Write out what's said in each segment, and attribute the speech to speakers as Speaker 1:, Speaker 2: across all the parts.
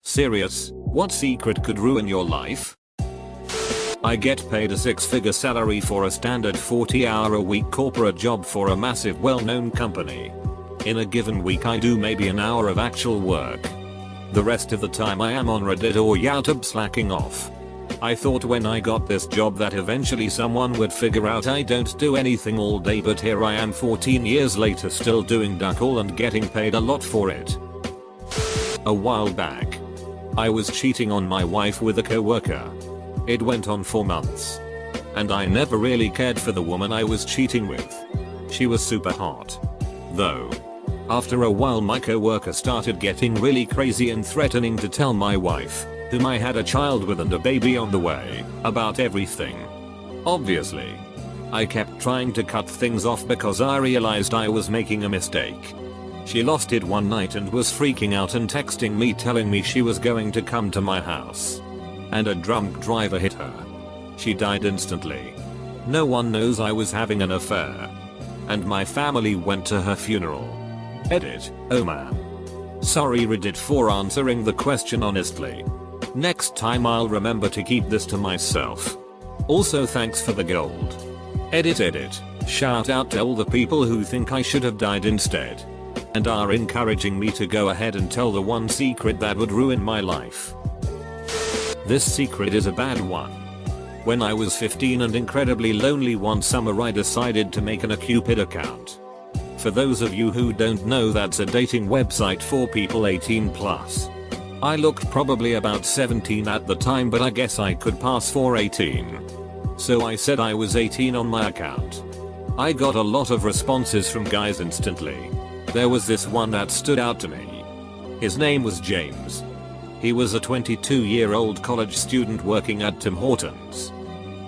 Speaker 1: Serious, what secret could ruin your life? I get paid a 6-figure salary for a standard 40-hour-a-week corporate job for a massive well-known company. In a given week I do maybe an hour of actual work. The rest of the time I am on Reddit or YouTube slacking off. I thought when I got this job that eventually someone would figure out I don't do anything all day, but here I am 14 years later still doing duck all and getting paid a lot for it. A while back, I was cheating on my wife with a coworker. It went on for months. And I never really cared for the woman I was cheating with. She was super hot. Though. After a while my coworker started getting really crazy and threatening to tell my wife, whom I had a child with and a baby on the way, about everything. Obviously. I kept trying to cut things off because I realized I was making a mistake. She lost it one night and was freaking out and texting me telling me she was going to come to my house. And a drunk driver hit her. She died instantly. No one knows I was having an affair. And my family went to her funeral. Edit, oh man. Sorry Reddit for answering the question honestly. Next time I'll remember to keep this to myself. Also thanks for the gold. Edit. Shout out to all the people who think I should have died instead. And are encouraging me to go ahead and tell the one secret that would ruin my life. This secret is a bad one. When I was 15 and incredibly lonely one summer I decided to make an aCupid account. For those of you who don't know, that's a dating website for people 18 plus. I looked probably about 17 at the time, but I guess I could pass for 18. So I said I was 18 on my account. I got a lot of responses from guys instantly. There was this one that stood out to me. His name was James. He was a 22-year-old college student working at Tim Hortons.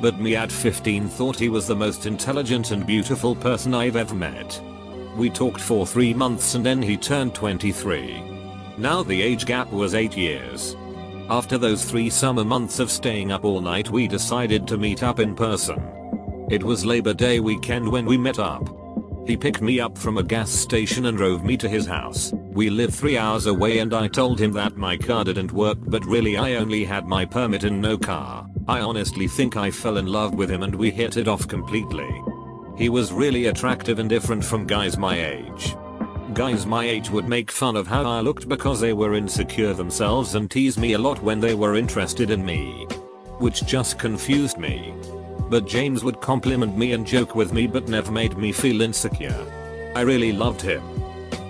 Speaker 1: But me at 15 thought he was the most intelligent and beautiful person I've ever met. We talked for 3 months and then he turned 23. Now the age gap was 8 years. After those 3 summer months of staying up all night we decided to meet up in person. It was Labor Day weekend when we met up. He picked me up from a gas station and drove me to his house. We lived 3 hours away and I told him that my car didn't work, but really I only had my permit and no car. I honestly think I fell in love with him and we hit it off completely. He was really attractive and different from guys my age. Guys my age would make fun of how I looked because they were insecure themselves and tease me a lot when they were interested in me. Which just confused me. But James would compliment me and joke with me but never made me feel insecure. I really loved him.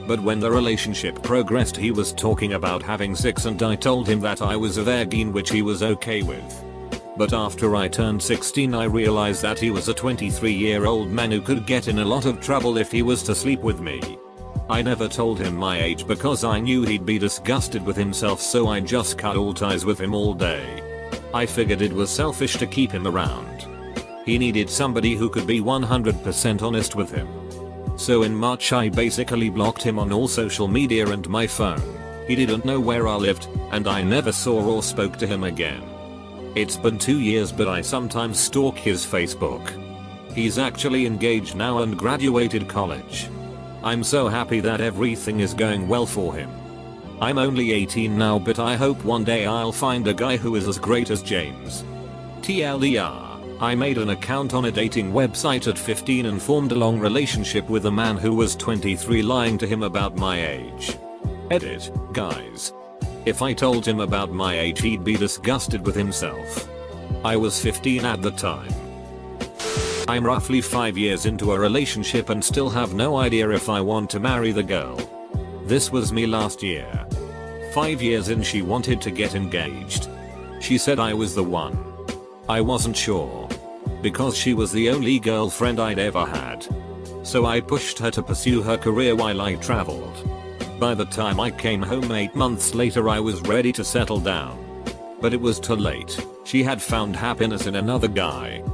Speaker 1: But when the relationship progressed he was talking about having sex and I told him that I was a virgin, which he was okay with. But after I turned 16 I realized that he was a 23-year-old man who could get in a lot of trouble if he was to sleep with me. I never told him my age because I knew he'd be disgusted with himself, so I just cut all ties with him all day. I figured it was selfish to keep him around. He needed somebody who could be 100% honest with him. So in March I basically blocked him on all social media and my phone. He didn't know where I lived, and I never saw or spoke to him again. It's been 2 years but I sometimes stalk his Facebook. He's actually engaged now and graduated college. I'm so happy that everything is going well for him. I'm only 18 now, but I hope one day I'll find a guy who is as great as James. TLDR. I made an account on a dating website at 15 and formed a long relationship with a man who was 23, lying to him about my age. Edit, guys. If I told him about my age he'd be disgusted with himself. I was 15 at the time. I'm roughly 5 years into a relationship and still have no idea if I want to marry the girl. This was me last year. 5 years in she wanted to get engaged. She said I was the one. I wasn't sure. Because she was the only girlfriend I'd ever had. So I pushed her to pursue her career while I traveled. By the time I came home 8 months later I was ready to settle down. But it was too late. She had found happiness in another guy.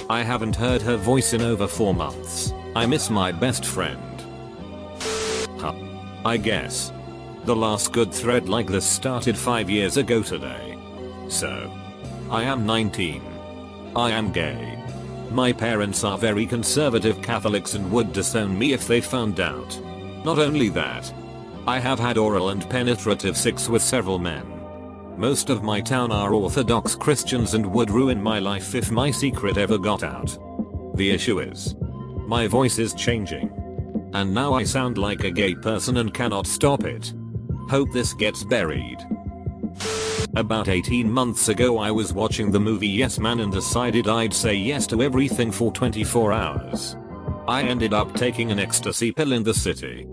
Speaker 1: I haven't heard her voice in over 4 months. I miss my best friend. Huh. I guess. The last good thread like this started 5 years ago today. So. I am 19. I am gay. My parents are very conservative Catholics and would disown me if they found out. Not only that. I have had oral and penetrative sex with several men. Most of my town are Orthodox Christians and would ruin my life if my secret ever got out. The issue is, my voice is changing. And now I sound like a gay person and cannot stop it. Hope this gets buried. About 18 months ago I was watching the movie Yes Man and decided I'd say yes to everything for 24 hours. I ended up taking an ecstasy pill in the city.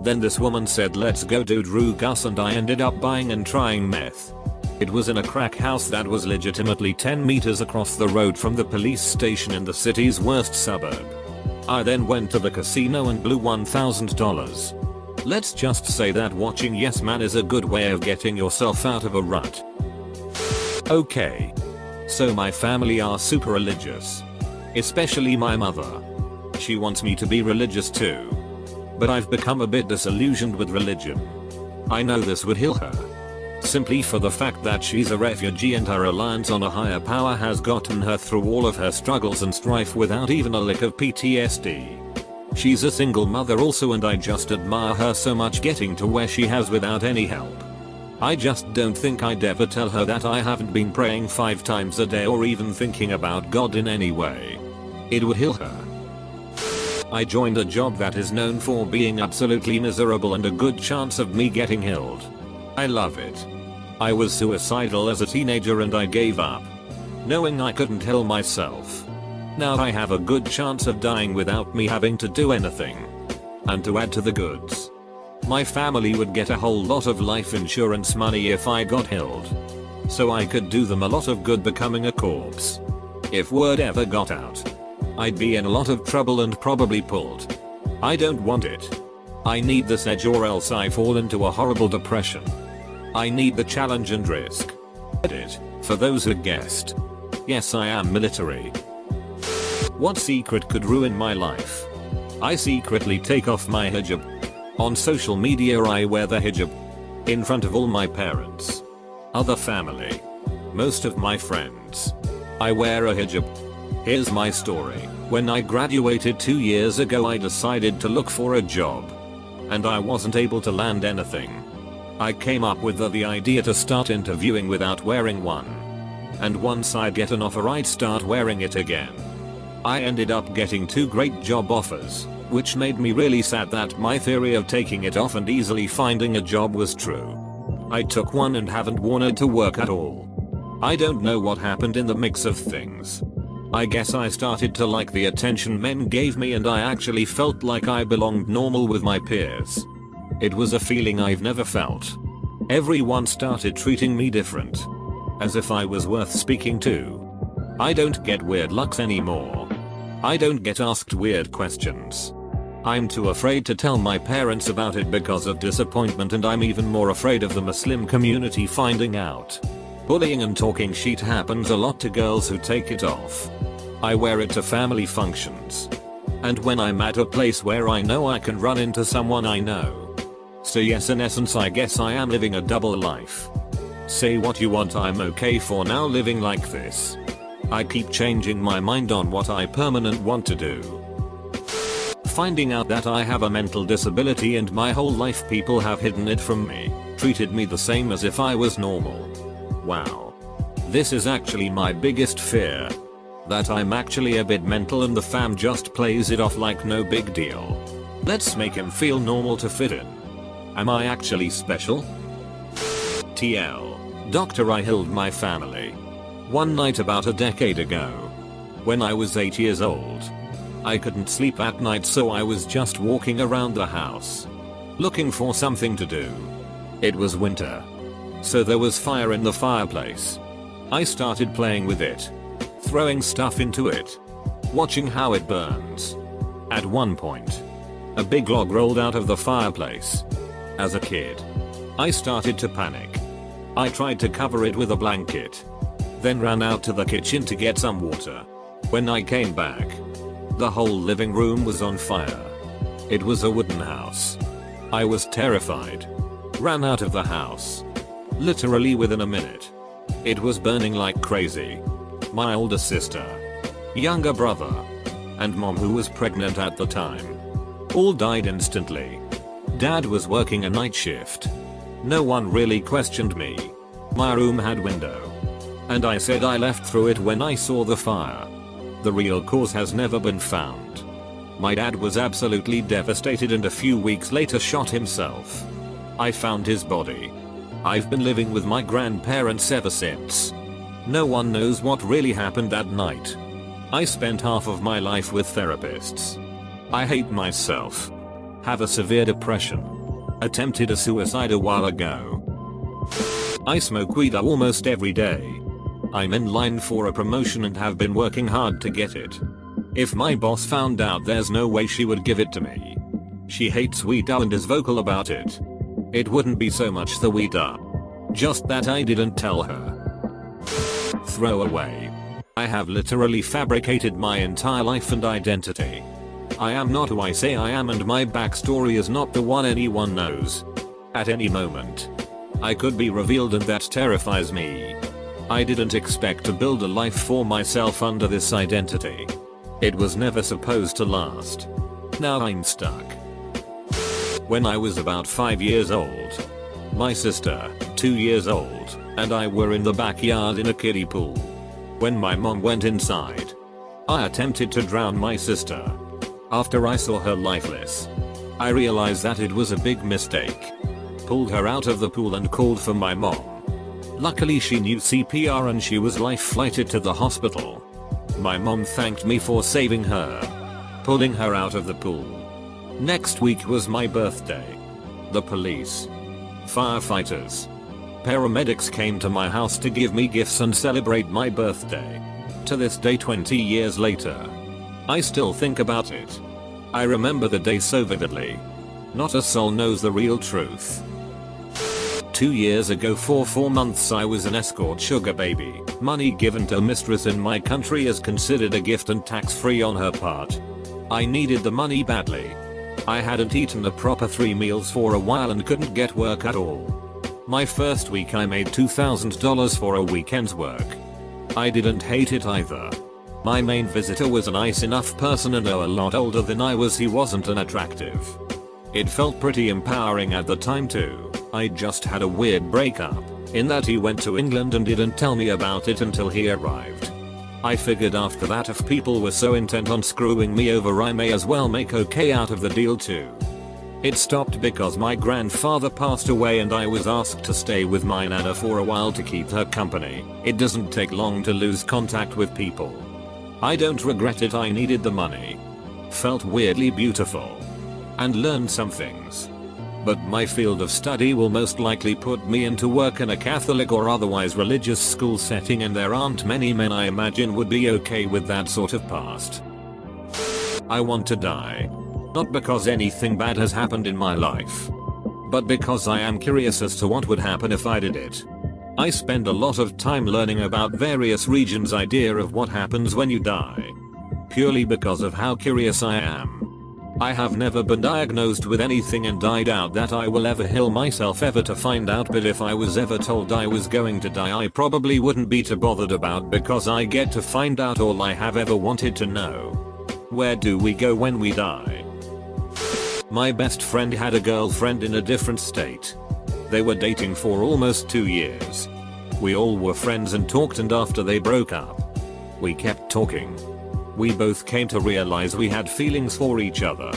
Speaker 1: Then this woman said let's go do drugs and I ended up buying and trying meth. It was in a crack house that was legitimately 10 meters across the road from the police station in the city's worst suburb. I then went to the casino and blew $1,000. Let's just say that watching Yes Man is a good way of getting yourself out of a rut. Okay. So my family are super religious. Especially my mother. She wants me to be religious too. But I've become a bit disillusioned with religion. I know this would heal her. Simply for the fact that she's a refugee and her reliance on a higher power has gotten her through all of her struggles and strife without even a lick of PTSD. She's a single mother also and I just admire her so much getting to where she has without any help. I just don't think I'd ever tell her that I haven't been praying 5 times a day or even thinking about God in any way. It would heal her. I joined a job that is known for being absolutely miserable and a good chance of me getting healed. I love it. I was suicidal as a teenager and I gave up, knowing I couldn't heal myself. Now I have a good chance of dying without me having to do anything. And to add to the goods, my family would get a whole lot of life insurance money if I got healed. So I could do them a lot of good becoming a corpse. If word ever got out, I'd be in a lot of trouble and probably pulled. I don't want it. I need this edge or else I fall into a horrible depression. I need the challenge and risk. Edit, for those who guessed. Yes, I am military. What secret could ruin my life? I secretly take off my hijab. On social media I wear the hijab. In front of all my parents. Other family. Most of my friends. I wear a hijab. Here's my story. When I graduated 2 years ago I decided to look for a job. And I wasn't able to land anything. I came up with the idea to start interviewing without wearing one. And once I get an offer I'd start wearing it again. I ended up getting 2 great job offers, which made me really sad that my theory of taking it off and easily finding a job was true. I took one and haven't worn it to work at all. I don't know what happened in the mix of things. I guess I started to like the attention men gave me and I actually felt like I belonged normal with my peers. It was a feeling I've never felt. Everyone started treating me different. As if I was worth speaking to. I don't get weird looks anymore. I don't get asked weird questions. I'm too afraid to tell my parents about it because of disappointment and I'm even more afraid of the Muslim community finding out. Bullying and talking shit happens a lot to girls who take it off. I wear it to family functions. And when I'm at a place where I know I can run into someone I know. So yes, in essence I guess I am living a double life. Say what you want, I'm okay for now living like this. I keep changing my mind on what I permanent want to do. Finding out that I have a mental disability and my whole life people have hidden it from me, treated me the same as if I was normal. Wow. This is actually my biggest fear. That I'm actually a bit mental and the fam just plays it off like no big deal. Let's make him feel normal to fit in. Am I actually special? TL. Doctor, I healed my family. One night about a decade ago. When I was 8 years old. I couldn't sleep at night so I was just walking around the house. Looking for something to do. It was winter. So there was fire in the fireplace. I started playing with it. Throwing stuff into it. Watching how it burns. At one point. A big log rolled out of the fireplace. As a kid. I started to panic. I tried to cover it with a blanket. Then ran out to the kitchen to get some water. When I came back. The whole living room was on fire. It was a wooden house. I was terrified. Ran out of the house. Literally within a minute. It was burning like crazy. My older sister. Younger brother. And mom who was pregnant at the time. All died instantly. Dad was working a night shift. No one really questioned me. My room had window. And I said I left through it when I saw the fire. The real cause has never been found. My dad was absolutely devastated and a few weeks later shot himself. I found his body. I've been living with my grandparents ever since. No one knows what really happened that night. I spent half of my life with therapists. I hate myself. Have a severe depression. Attempted a suicide a while ago. I smoke weed almost every day. I'm in line for a promotion and have been working hard to get it. If my boss found out, there's no way she would give it to me. She hates weed and is vocal about it. It wouldn't be so much the weed, just that I didn't tell her. Throw away. I have literally fabricated my entire life and identity. I am not who I say I am, and my backstory is not the one anyone knows. At any moment, I could be revealed, and that terrifies me. I didn't expect to build a life for myself under this identity. It was never supposed to last. Now I'm stuck. When I was about 5 years old, my sister, 2 years old, and I were in the backyard in a kiddie pool. When my mom went inside, I attempted to drown my sister. After I saw her lifeless, I realized that it was a big mistake. Pulled her out of the pool and called for my mom. Luckily she knew CPR and she was life-flighted to the hospital. My mom thanked me for saving her, pulling her out of the pool. Next week was my birthday. The police, firefighters, paramedics came to my house to give me gifts and celebrate my birthday. To this day, 20 years later, I still think about it. I remember the day so vividly. Not a soul knows the real truth. 2 years ago, for 4 months I was an escort sugar baby. Money given to a mistress in my country is considered a gift and tax-free on her part. I needed the money badly. I hadn't eaten a proper 3 meals for a while and couldn't get work at all. My first week I made $2,000 for a weekend's work. I didn't hate it either. My main visitor was a nice enough person and a lot older than I was. He wasn't unattractive. It felt pretty empowering at the time too. I just had a weird breakup, in that he went to England and didn't tell me about it until he arrived. I figured after that, if people were so intent on screwing me over, I may as well make okay out of the deal too. It stopped because my grandfather passed away and I was asked to stay with my nana for a while to keep her company. It doesn't take long to lose contact with people. I don't regret it. I needed the money. Felt weirdly beautiful. And learned some things. But my field of study will most likely put me into work in a Catholic or otherwise religious school setting, and there aren't many men I imagine would be okay with that sort of past. I want to die. Not because anything bad has happened in my life, but because I am curious as to what would happen if I did it. I spend a lot of time learning about various regions' idea of what happens when you die. Purely because of how curious I am. I have never been diagnosed with anything and I doubt that I will ever heal myself ever to find out, but if I was ever told I was going to die, I probably wouldn't be too bothered about, because I get to find out all I have ever wanted to know. Where do we go when we die? My best friend had a girlfriend in a different state. They were dating for almost 2 years. We all were friends and talked, and after they broke up, we kept talking. We both came to realize we had feelings for each other.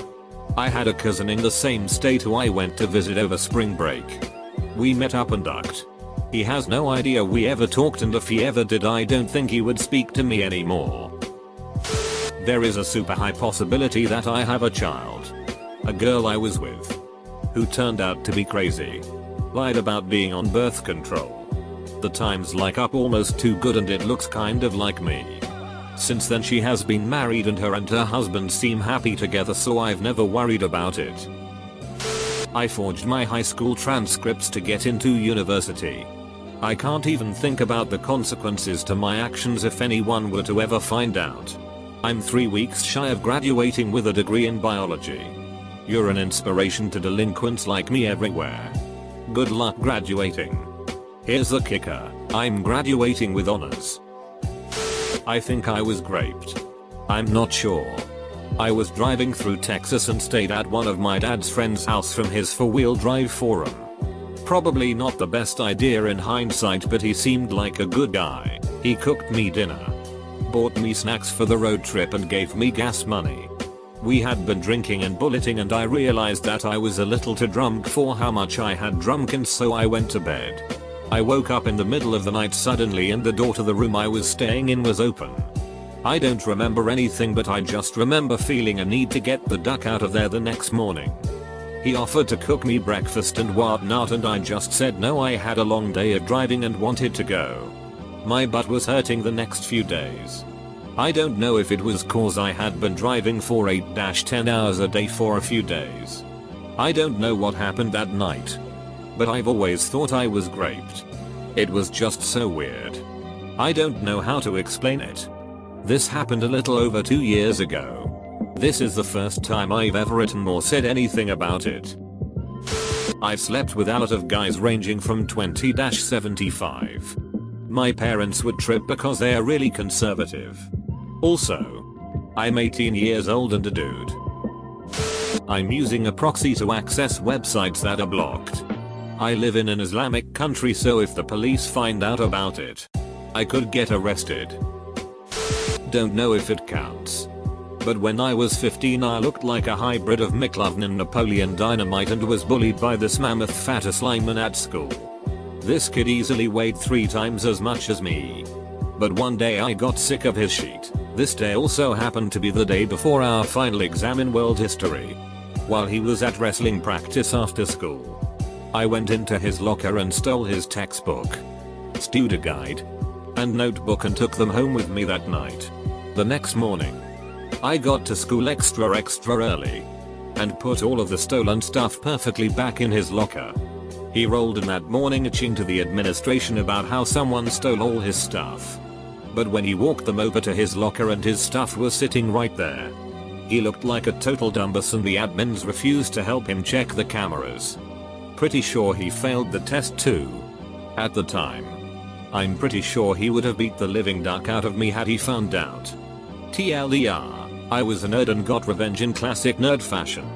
Speaker 1: I had a cousin in the same state who I went to visit over spring break. We met up and ducked. He has no idea we ever talked, and if he ever did, I don't think he would speak to me anymore. There is a super high possibility that I have a child. A girl I was with, who turned out to be crazy. Lied about being on birth control. The times like up almost too good, and it looks kind of like me. Since then she has been married and her husband seem happy together, so I've never worried about it. I forged my high school transcripts to get into university. I can't even think about the consequences to my actions if anyone were to ever find out. I'm 3 weeks shy of graduating with a degree in biology. You're an inspiration to delinquents like me everywhere. Good luck graduating. Here's the kicker, I'm graduating with honors. I think I was raped. I'm not sure. I was driving through Texas and stayed at one of my dad's friend's house from his 4-wheel drive forum. probably not the best idea in hindsight, but he seemed like a good guy. He cooked me dinner, bought me snacks for the road trip, and gave me gas money. We had been drinking and bulleting, and I realized that I was a little too drunk for how much I had drunk, and so I went to bed. I woke up in the middle of the night suddenly, and the door to the room I was staying in was open. I don't remember anything, but I just remember feeling a need to get the duck out of there the next morning. He offered to cook me breakfast and whatnot, and I just said no. I had a long day of driving and wanted to go. My butt was hurting the next few days. I don't know if it was cause I had been driving for 8-10 hours a day for a few days. I don't know what happened that night, but I've always thought I was raped. It was just so weird. I don't know how to explain it. This happened a little over 2 years ago. This is the first time I've ever written or said anything about it. I've slept with a lot of guys ranging from 20-75. My parents would trip because they are really conservative. Also, I'm 18 years old and a dude. I'm using a proxy to access websites that are blocked. I live in an Islamic country, so if the police find out about it, I could get arrested. Don't know if it counts, but when I was 15 I looked like a hybrid of McLovin and Napoleon Dynamite and was bullied by this mammoth fat Sliman at school. This kid easily weighed 3 times as much as me. But one day I got sick of his shit. This day also happened to be the day before our final exam in world history. While he was at wrestling practice after school, I went into his locker and stole his textbook, student guide, and notebook and took them home with me that night. The next morning, I got to school extra early and put all of the stolen stuff perfectly back in his locker. He rolled in that morning itching to the administration about how someone stole all his stuff. But when he walked them over to his locker and his stuff was sitting right there, he looked like a total dumbass, and the admins refused to help him check the cameras. Pretty sure he failed the test too. At the time, I'm pretty sure he would have beat the living duck out of me had he found out. TLDR, I was a nerd and got revenge in classic nerd fashion.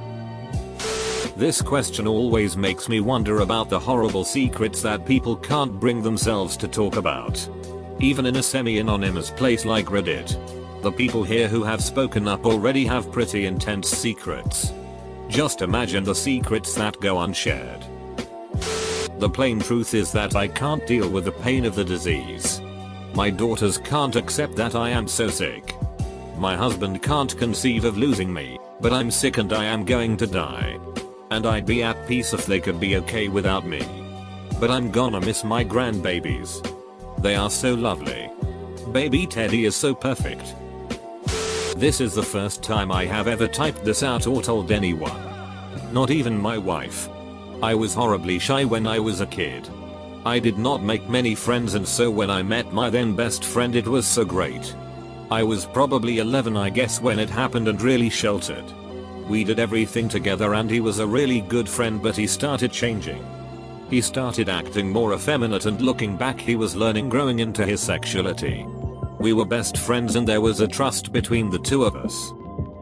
Speaker 1: This question always makes me wonder about the horrible secrets that people can't bring themselves to talk about. Even in a semi-anonymous place like Reddit, the people here who have spoken up already have pretty intense secrets. Just imagine the secrets that go unshared. The plain truth is that I can't deal with the pain of the disease. My daughters can't accept that I am so sick. My husband can't conceive of losing me, but I'm sick and I am going to die. And I'd be at peace if they could be okay without me. But I'm gonna miss my grandbabies. They are so lovely. Baby Teddy is so perfect. This is the first time I have ever typed this out or told anyone. Not even my wife. I was horribly shy when I was a kid. I did not make many friends, and so when I met my then best friend it was so great. I was probably 11 I guess when it happened, and really sheltered. We did everything together and he was a really good friend, but he started changing. He started acting more effeminate, and looking back he was learning, growing into his sexuality. We were best friends and there was a trust between the two of us.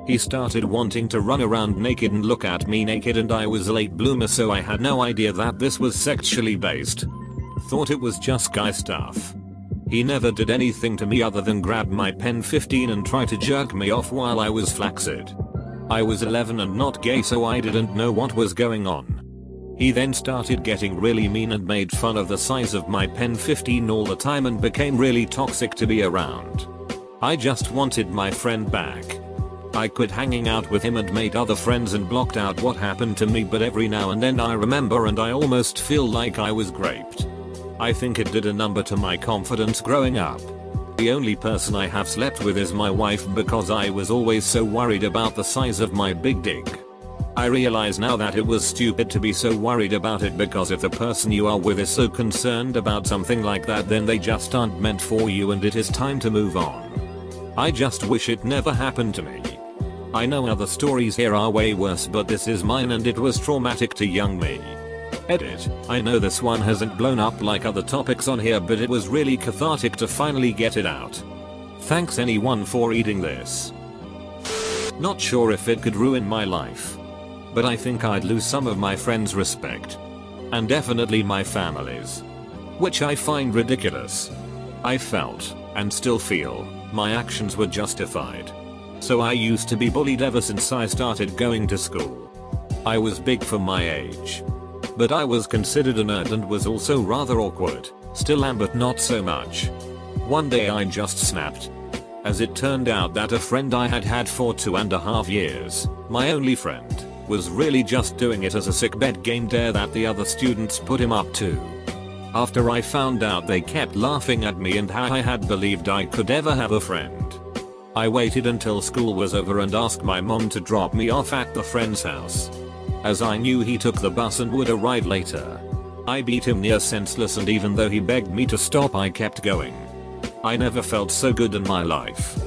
Speaker 1: He started wanting to run around naked and look at me naked, and I was a late bloomer so I had no idea that this was sexually based. Thought it was just guy stuff. He never did anything to me other than grab my pen 15 and try to jerk me off while I was flaccid. I was 11 and not gay, so I didn't know what was going on. He then started getting really mean and made fun of the size of my pen 15 all the time and became really toxic to be around. I just wanted my friend back. I quit hanging out with him and made other friends and blocked out what happened to me, but every now and then I remember and I almost feel like I was raped. I think it did a number to my confidence growing up. The only person I have slept with is my wife because I was always so worried about the size of my big dick. I realize now that it was stupid to be so worried about it, because if the person you are with is so concerned about something like that, then they just aren't meant for you and it is time to move on. I just wish it never happened to me. I know other stories here are way worse, but this is mine and it was traumatic to young me. Edit. I know this one hasn't blown up like other topics on here, but it was really cathartic to finally get it out. Thanks anyone for reading this. Not sure if it could ruin my life, but I think I'd lose some of my friends' respect. and definitely my family's. Which I find ridiculous. I felt, and still feel, my actions were justified. So I used to be bullied ever since I started going to school. I was big for my age. But I was considered a nerd and was also rather awkward, still am but not so much. One day I just snapped. As it turned out that a friend I had had for 2.5 years, my only friend, was really just doing it as a sickbed game dare that the other students put him up to. After I found out, they kept laughing at me and how I had believed I could ever have a friend. I waited until school was over and asked my mom to drop me off at the friend's house. As I knew he took the bus and would arrive later, I beat him near senseless, and even though he begged me to stop, I kept going. I never felt so good in my life.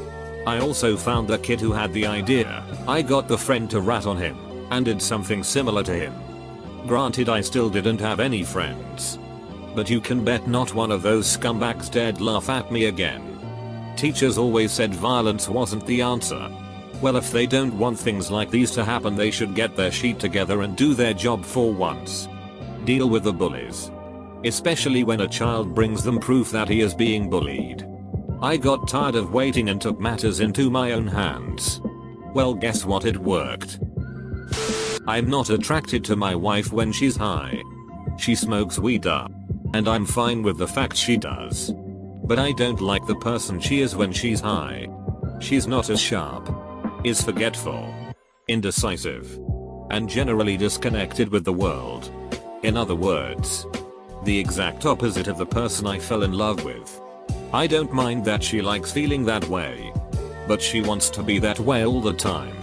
Speaker 1: I also found the kid who had the idea. I got the friend to rat on him and did something similar to him. Granted, I still didn't have any friends. But you can bet not one of those scumbags dared laugh at me again. Teachers always said violence wasn't the answer. Well, if they don't want things like these to happen, they should get their shit together and do their job for once. Deal with the bullies. Especially when a child brings them proof that he is being bullied. I got tired of waiting and took matters into my own hands. Well, guess what? It worked. I'm not attracted to my wife when she's high. She smokes weed up. And I'm fine with the fact she does. But I don't like the person she is when she's high. She's not as sharp, is forgetful, indecisive, and generally disconnected with the world. In other words, the exact opposite of the person I fell in love with. I don't mind that she likes feeling that way, but she wants to be that way all the time.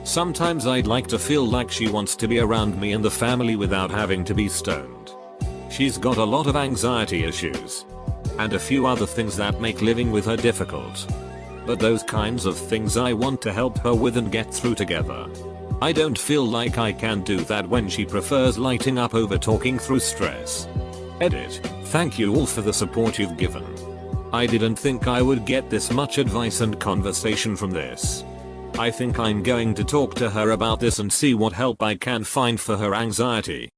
Speaker 1: Sometimes I'd like to feel like she wants to be around me and the family without having to be stoned. She's got a lot of anxiety issues, and a few other things that make living with her difficult. But those kinds of things I want to help her with and get through together. I don't feel like I can do that when she prefers lighting up over talking through stress. Edit. Thank you all for the support you've given. I didn't think I would get this much advice and conversation from this. I think I'm going to talk to her about this and see what help I can find for her anxiety.